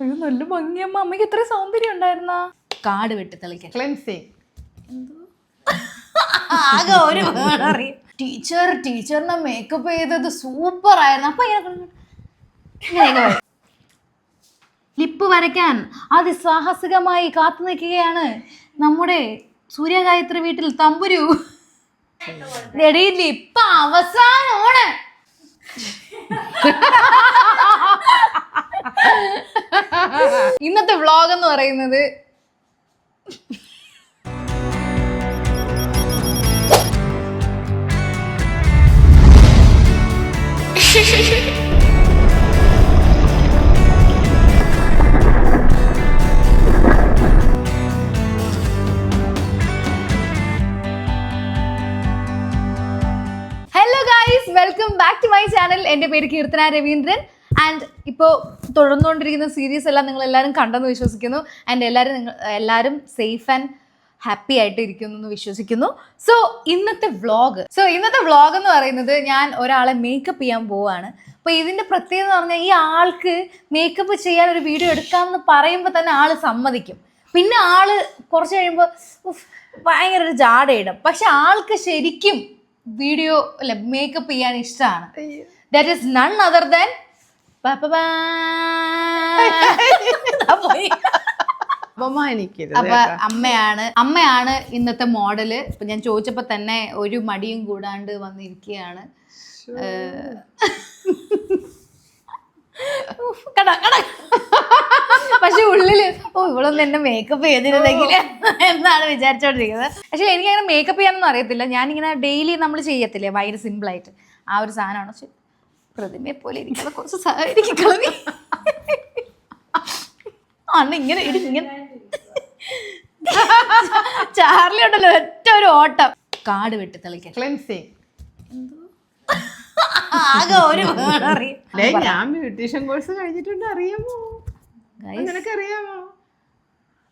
അയ്യോ നല്ല ഭംഗിയമ്മ. അമ്മയ്ക്ക് ഇത്ര സൗന്ദര്യം ഉണ്ടായിരുന്ന. കാട് വെട്ടി തെളിക്കാൻ ക്ലെൻസിങ്. ആകെ ഒരു അറിയാം. ടീച്ചറിനെ മേക്കപ്പ് ചെയ്തത് സൂപ്പർ ആയിരുന്നു. അപ്പൊ ലിപ്പ് വരയ്ക്കാൻ അതിസാഹസികമായി കാത്തു നിൽക്കുകയാണ് നമ്മുടെ സൂര്യഗായത്രി വീട്ടിൽ തമ്പുരു. ലിപ്പ് അവസാനമാണ്. ഇന്നത്തെ വ്ളോഗ് എന്ന് പറയുന്നത് welcome back to my channel. എൻ്റെ പേര് കീർത്തന രവീന്ദ്രൻ. ആൻഡ് ഇപ്പോൾ തുടർന്നുകൊണ്ടിരിക്കുന്ന സീരീസ് എല്ലാം നിങ്ങൾ എല്ലാവരും കണ്ടെന്ന് വിശ്വസിക്കുന്നു. ആൻഡ് എല്ലാവരും സേഫ് ആൻഡ് ഹാപ്പി ആയിട്ട് ഇരിക്കുന്നു എന്ന് വിശ്വസിക്കുന്നു. സോ ഇന്നത്തെ വ്ളോഗ് എന്ന് പറയുന്നത് ഞാൻ ഒരാളെ മേക്കപ്പ് ചെയ്യാൻ പോവുകയാണ്. അപ്പോൾ ഇതിൻ്റെ പ്രത്യേകത എന്ന് പറഞ്ഞാൽ ഈ ആൾക്ക് മേക്കപ്പ് ചെയ്യാൻ ഒരു വീഡിയോ എടുക്കാമെന്ന് പറയുമ്പോൾ തന്നെ ആൾ സമ്മതിക്കും. പിന്നെ ആള് കുറച്ച് കഴിയുമ്പോൾ ഭയങ്കര ഒരു ജാടയിടും. പക്ഷെ ആൾക്ക് ശരിക്കും വീഡിയോ അല്ല മേക്കപ്പ് ചെയ്യാൻ ഇഷ്ടമാണ്. That is none other than അപ്പൊ അമ്മയാണ് ഇന്നത്തെ മോഡല്. ഇപ്പൊ ഞാൻ ചോദിച്ചപ്പോ തന്നെ ഒരു മടിയും കൂടാണ്ട് വന്നിരിക്കുകയാണ്. പക്ഷെ ഉള്ളില് ഇവളൊന്നും എന്നെ മേക്കപ്പ് ചെയ്തിരുന്നെങ്കിൽ എന്നാണ് വിചാരിച്ചോണ്ടിരിക്കുന്നത്. പക്ഷെ എനിക്കങ്ങനെ മേക്കപ്പ് ചെയ്യാനൊന്നും അറിയത്തില്ല. ഞാനിങ്ങനെ ഡെയിലി നമ്മൾ ചെയ്യത്തില്ലേ ഭയങ്കര സിമ്പിളായിട്ട് ആ ഒരു സാധനമാണ്. പക്ഷെ പ്രതിമയെ പോലെ ഇരിക്കുന്ന കുറച്ച് കളവി അന്ന് ഇങ്ങനെ ചാർലി ഉണ്ടല്ലോ ഒറ്റ ഒരു ഓട്ടം. കാട് വെട്ടി തെളിക്കാൻ ക്ലെൻസിങ്. ആകെ ഒരു ഞാൻ ബ്യൂട്ടീഷ്യൻ കോഴ്സ് കഴിഞ്ഞിട്ടുണ്ട്. അറിയാമോ? നിനക്കറിയാമോ?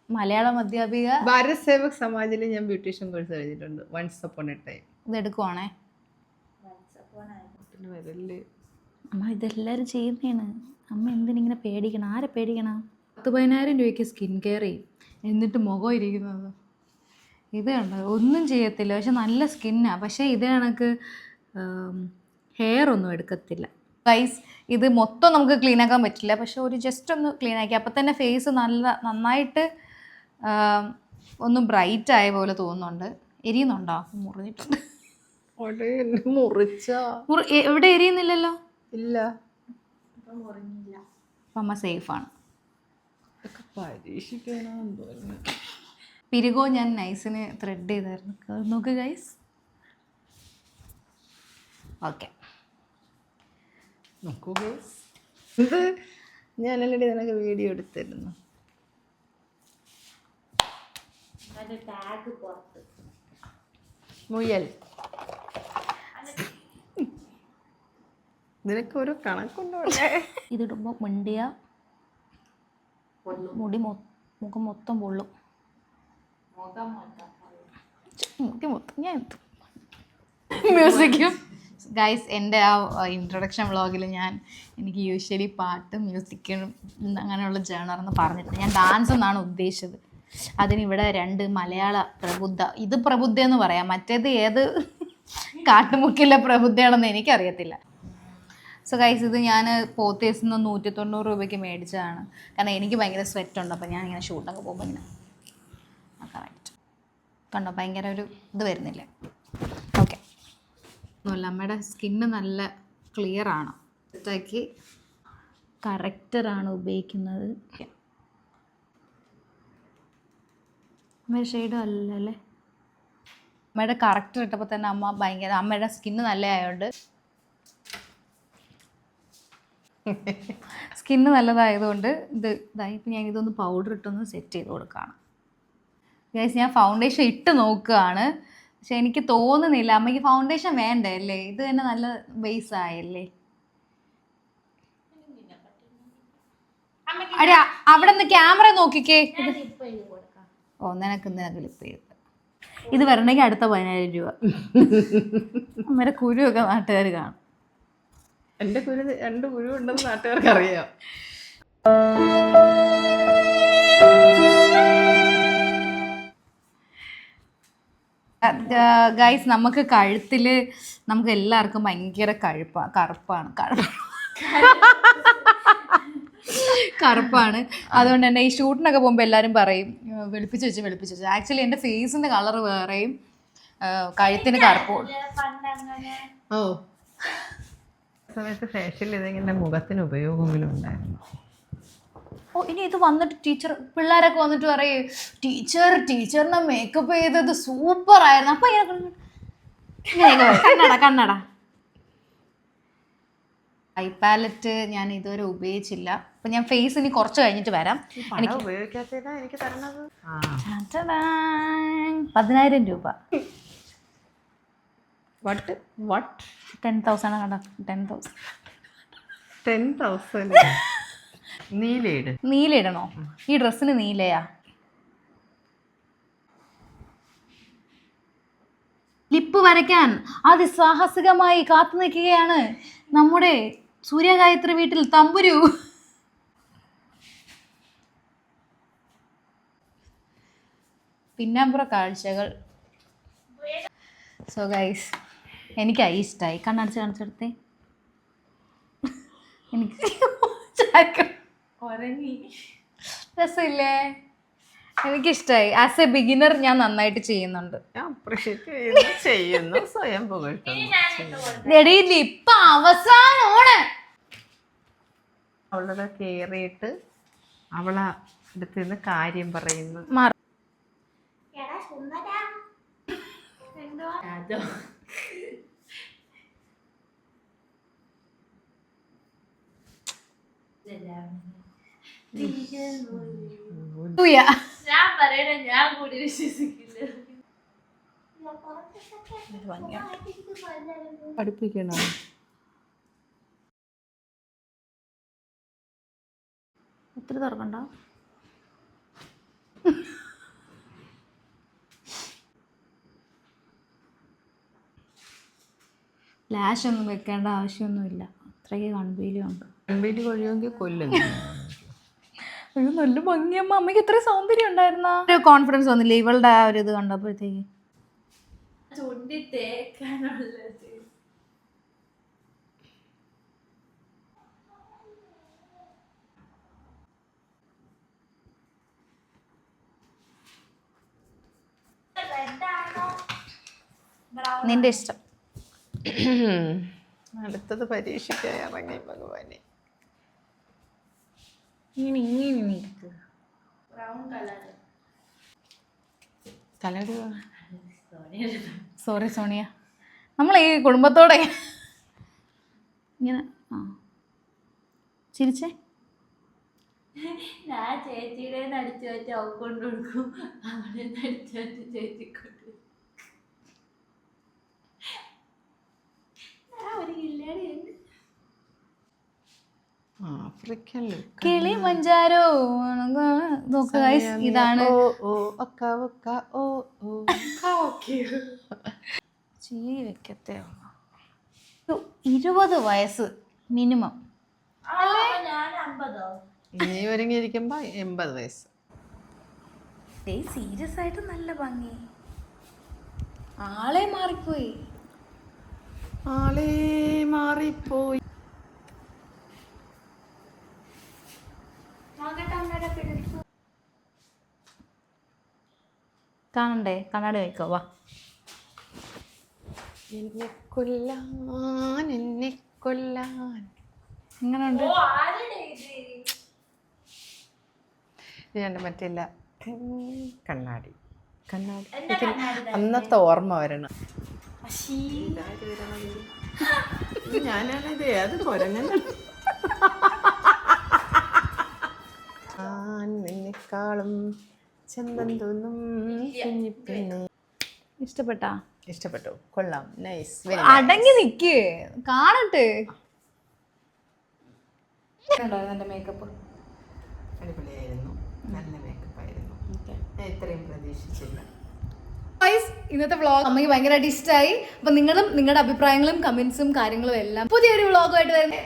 മലയാളം അധ്യാപിക ഭാരത് സേവക് സമാജിൽ ഞാൻ ബ്യൂട്ടീഷ്യൻ കോഴ്സ് കഴിഞ്ഞിട്ടുണ്ട്. Once upon a time. ഇത് എടുക്കുവാണേ അമ്മ. ഇതെല്ലാവരും ചെയ്യുന്നതാണ്. അമ്മ എന്തിനിങ്ങനെ പേടിക്കണം? ആരെ പേടിക്കണം? 10,000 രൂപയ്ക്ക് സ്കിൻ കെയർ ചെയ്യും, എന്നിട്ട് മുഖം ഇരിക്കുന്നത് ഇത് കണ്ടോ? ഒന്നും ചെയ്യത്തില്ല, പക്ഷെ നല്ല സ്കിന്നാണ്. പക്ഷേ ഇത് കണക്ക് ഹെയർ ഒന്നും എടുക്കത്തില്ല ഗൈസ്. ഇത് മൊത്തം നമുക്ക് ക്ലീൻ ആക്കാൻ പറ്റില്ല, പക്ഷെ ഒരു ജസ്റ്റ് ഒന്ന് ക്ലീൻ ആക്കി അപ്പം തന്നെ ഫേസ് നന്നായിട്ട് ഒന്ന് ബ്രൈറ്റ് ആയ പോലെ തോന്നുന്നുണ്ട്. എരിയുന്നുണ്ടോ? മുറിഞ്ഞിട്ടുണ്ട്. എവിടെ എരിയുന്നില്ലല്ലോ? ഇല്ല. അപ്പം അമ്മ സേഫാണ്. പിരികോ ഞാൻ നൈസിന് ത്രെഡ് ചെയ്തായിരുന്നു. നോക്ക് ഗൈസ്. ഓക്കെ നോക്കൂ ഗൈസ്. ഇത് ഞാനല്ലേ നിനക്ക് വീഡിയോ എടുത്തിരുന്നു. മുയൽ. നിനക്ക് ഒരു കണക്കുണ്ടോ? ഇതിടുമ്പോൾ മിണ്ടിയ മുടി മുഖം മൊത്തം പൊള്ളും. ഞാൻ മ്യൂസിക്കും ഗൈസ്. എൻ്റെ ആ ഇൻട്രൊഡക്ഷൻ വ്ളോഗിൽ എനിക്ക് യൂഷ്വലി പാട്ട് മ്യൂസിക്കും അങ്ങനെയുള്ള ജേണറെന്ന് പറഞ്ഞിട്ട് ഞാൻ ഡാൻസ് എന്നാണ് ഉദ്ദേശിച്ചത്. അതിനിവിടെ 2 മലയാള പ്രബുദ്ധ. ഇത് പ്രബുദ്ധ എന്ന് പറയാം, മറ്റേത് ഏത് കാട്ടുമുക്കിലെ പ്രബുദ്ധയാണെന്ന് എനിക്കറിയത്തില്ല. സോ ഗൈസ്, ഇത് ഞാൻ പോത്തേസിൽ നിന്ന് 190 രൂപയ്ക്ക് മേടിച്ചതാണ്. കാരണം എനിക്ക് ഭയങ്കര സ്വെറ്റ് ഉണ്ട്. അപ്പോൾ ഞാനിങ്ങനെ ഷൂട്ടൊക്കെ പോകുമ്പോൾ ഇങ്ങനെ കറക്റ്റ് കണ്ടോ, ഭയങ്കര ഒരു ഇത് വരുന്നില്ല. ഓക്കെ, ഒന്നുമില്ല. അമ്മയുടെ സ്കിന്ന് നല്ല ക്ലിയർ ആണ്. ഇതൊക്കെ കറക്റ്ററാണ് ഉപയോഗിക്കുന്നത്. അമ്മയുടെ ഷെയ്ഡും അല്ലല്ലേ. അമ്മയുടെ കറക്റ്റർ ഇട്ടപ്പോൾ തന്നെ അമ്മയുടെ സ്കിന്ന് നല്ല ആയതുകൊണ്ട് സ്കിന്ന് നല്ലതായതുകൊണ്ട് ഇപ്പം ഞാൻ ഇതൊന്ന് പൗഡർ ഇട്ടൊന്ന് സെറ്റ് ചെയ്ത് കൊടുക്കുകയാണ് ഗൈസ്. ഞാൻ ഫൗണ്ടേഷൻ ഇട്ട് നോക്കുകയാണ്, പക്ഷെ എനിക്ക് തോന്നുന്നില്ല. അമ്മയ്ക്ക് ഫൗണ്ടേഷൻ വേണ്ടേ അല്ലേ? ഇത് തന്നെ നല്ല ബേസ് ആയല്ലേ. അതെ, അവിടെ നിന്ന് ക്യാമറ നോക്കിക്കേ. ഓ, നിനക്ക് ലിപ്പ് ചെയ്ത് ഇത് വരണമെങ്കിൽ അടുത്ത 10,000 രൂപ. അമ്മയുടെ കുരുവൊക്കെ നാട്ടുകാർ കാണും. എൻ്റെ കുരു 2 കുരു ഉണ്ടെന്ന് നാട്ടുകാർക്ക് അറിയാം. ഗൈസ് നമുക്ക് കഴുത്തില് നമുക്ക് എല്ലാവർക്കും ഭയങ്കര കറുപ്പാണ് അതുകൊണ്ട് തന്നെ ഈ ഷൂട്ടിനൊക്കെ പോകുമ്പോൾ എല്ലാവരും പറയും വെളുപ്പിച്ച് വെച്ച് ആക്ച്വലി എൻ്റെ ഫേസിന്റെ കളർ വേറെയും കഴുത്തിന് കറുപ്പും. ഓ സമയത്ത് ഫേഷ്യൽ ചെയ്തെങ്കിൽ മുഖത്തിന് ഉപയോഗമെങ്കിലും ഉണ്ടായിരുന്നു. ഓ ഇനി ഇത് വന്നിട്ട് പിള്ളേരൊക്കെ വന്നിട്ട് പറയും ടീച്ചറിനെ മേക്കപ്പ് ചെയ്തത് സൂപ്പർ ആയിരുന്നു. അപ്പൊ കണ്ണട ഐ പാലറ്റ് ഞാൻ ഇതുവരെ ഉപയോഗിച്ചില്ല. അപ്പൊ ഞാൻ ഫേസ് ഇനി കുറച്ച് കഴിഞ്ഞിട്ട് വരാം. എനിക്ക് ഉപയോഗിക്കാത്തതാ എനിക്ക് തരണത് 10,000 രൂപ. 10,000 കണ്ടോ? 10,000 നീലയിടണോ? ഈ ഡ്രസ്സിന് നീലയാ? ലിപ്പ് വരയ്ക്കാൻ അതിസാഹസികമായി കാത്തു നിൽക്കുകയാണ് നമ്മുടെ സൂര്യഗായത്രി വീട്ടിൽ തമ്പുരു. പിന്നാമ്പുറ കാഴ്ചകൾ. സോ ഗൈസ് എനിക്ക് ഇഷ്ടമായി. കാണിച്ചെടുത്തേ. എനിക്ക് രസമില്ലേ? എനിക്കിഷ്ടമായി. ആസ് എ ബിഗിനർ ഞാൻ നന്നായിട്ട് ചെയ്യുന്നുണ്ട്. സ്വയം പുകഴ്ത്തുന്നു. ഇപ്പൊ അവസാനമാണ് അവളുടെ കേറിയിട്ട് അവളെ അടുത്ത് നിന്ന് കാര്യം പറയുന്നു. പഠിപ്പിക്കണോ? ഒത്തിരി തുറക്കണ്ട. ലാഷ് ഒന്നും വെക്കേണ്ട ആവശ്യമൊന്നുമില്ല. അത്രയ്ക്ക് കൺവീലും ഉണ്ട്. കൺവീല് കൊഴിയുമെങ്കിൽ കൊല്ലുന്നു. അയ്യോ നല്ല ഭംഗിയമ്മ. അമ്മയ്ക്ക് ഇത്ര സൗന്ദര്യം ഉണ്ടായിരുന്ന ഒരു കോൺഫിഡൻസ് വന്നില്ലേ ഇവളുടെ ആ ഒരു ഇത് കണ്ടപ്പോഴത്തേക്ക്? നിന്റെ ഇഷ്ടം. അടുത്തത് പരീക്ഷിക്കാൻ ഇറങ്ങി ഭഗവാനെ. സോറി സോണിയ, നമ്മൾ ഈ കുടുംബത്തോടെ ഇങ്ങനെ ചിരിച്ചേ. ഞാൻ ചേച്ചിയുടെ നടിച്ചു വെച്ച് അവക്കൊണ്ട് കൊടുക്കും, അവിടെ നടിച്ചു വെച്ച് ചേച്ചിക്കൊണ്ട് ആഫ്രിക്കൻ കിളി മഞ്ചാരോ. ഇതാണ് ചീ വെക്കത്തെ 20 വയസ്സ് മിനിമം. ഞാൻ 50. നീ ഒരുങ്ങിയിരിക്കുമ്പോ 80 വയസ്സ്. സീരിയസ് ആയിട്ട് നല്ല ഭംഗി. ആളെ മാറിപ്പോയി. കാണണ്ടേ? കണ്ണാടി വയ്ക്കോ? വാ. എന്നെ കൊല്ലാൻ എങ്ങനെയുണ്ട്? ഞാൻ മറ്റില്ല കണ്ണാടി അന്നത്തെ ഓർമ്മ വരണം. ഞാനാണിത്. അത് കുരങ്ങനെക്കാളും ചന്തം തോന്നും കുഞ്ഞിപ്പെണ്ണെ. ഇഷ്ടപ്പെട്ടു. കൊള്ളാം. നൈസ്. അടങ്ങി നിക്ക്, കാണട്ടെ. എന്റെ മേക്കപ്പ് അടിപൊളിയായിരുന്നു. നല്ല മേക്കപ്പ് ആയിരുന്നു. ഞാൻ ഇത്രയും പ്രതീക്ഷിച്ചില്ല. ഇന്നത്തെ വ്ളോഗ് അമ്മയ്ക്ക് ഭയങ്കരമായിട്ട് ഇഷ്ടമായി. അപ്പൊ നിങ്ങളും നിങ്ങളുടെ അഭിപ്രായങ്ങളും കമന്റ്സും കാര്യങ്ങളും എല്ലാം പുതിയൊരു വ്ളോഗുമായിട്ട് വരുന്നത്.